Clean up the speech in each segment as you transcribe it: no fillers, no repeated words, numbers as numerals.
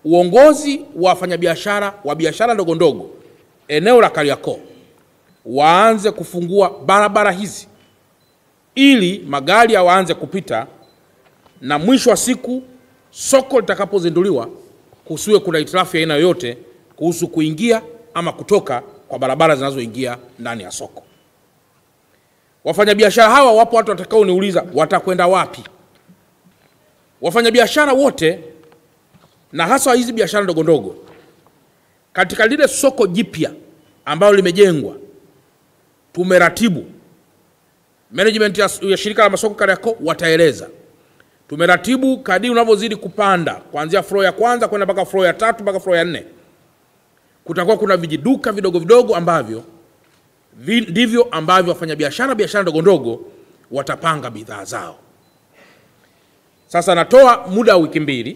uongozi wa wafanyabiashara wa biashara ndogo ndogo eneo la Kariakoo waanze kufungua barabara hizi ili magari yaanze kupita, na mwisho wa siku soko litakapozinduliwa kusiwe kuna hitilafu ya aina yoyote kuhusu kuingia ama kutoka kwa barabara zinazoingia ndani ya soko. Wafanyabiashara hawa, wapo watu watakao niuliza watakwenda wapi? Wafanyabiashara wote na hasa hizi biashara ndogo ndogo katika lile soko jipya ambalo limejengwa, tumeratibu, management ya shirika la masoko Kariakoo wataeleza, tumeratibu kadiri unavyozidi kupanda kuanzia floor ya kwanza kwenda mpaka floor ya 3 mpaka floor ya 4, kutakuwa kuna vijiduka vidogo vidogo ambavyo ndivyo ambavyo wafanyabiashara biashara ndogo ndogo watapanga bidhaa zao. Sasa natoa muda wa wiki 2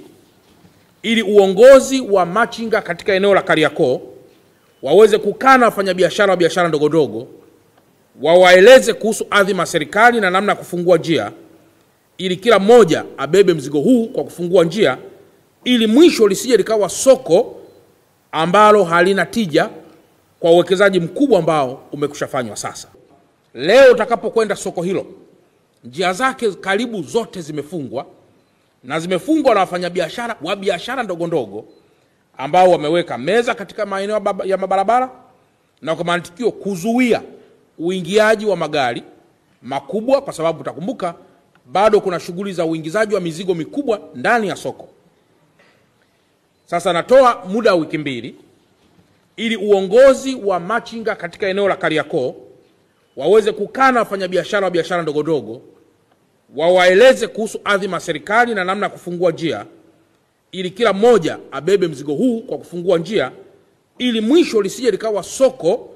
ili uongozi wa machinga katika eneo la Kariakoo waweze kukaa na wafanyabiashara wa biashara ndogo ndogo, wawaeleze kuhusu adhima ya serikali na namna ya kufungua njia, ili kila mmoja abebe mzigo huu kwa kufungua njia, ili mwisho lisije likawa soko ambalo halina tija kwa uwekezaji mkubwa ambao umekushafanywa sasa. Leo utakapokwenda soko hilo, njia zake karibu zote zimefungwa, na zimefungwa na wafanyabiashara wa biashara ndogo ndogo ambao wameweka meza katika maeneo ya mabarabara, na kwa mantikio kuzuia uingiaji wa magari makubwa, kwa sababu utakumbuka bado kuna shughuli za uingizaji wa mizigo mikubwa ndani ya soko. Sasa natoa muda wa wiki 2 ili uongozi wa machinga katika eneo la Kariakoo waweze kukaa na wafanyabiashara wa biashara ndogo ndogo, wawaeleze kuhusu adhima ya serikali na namna ya kufungua njia, ili kila mmoja abebe mzigo huu kwa kufungua njia, ili mwisho lisije likawa soko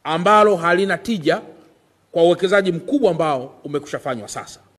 ambalo halina tija kwa uwekezaji mkubwa ambao umekushafanywa sasa.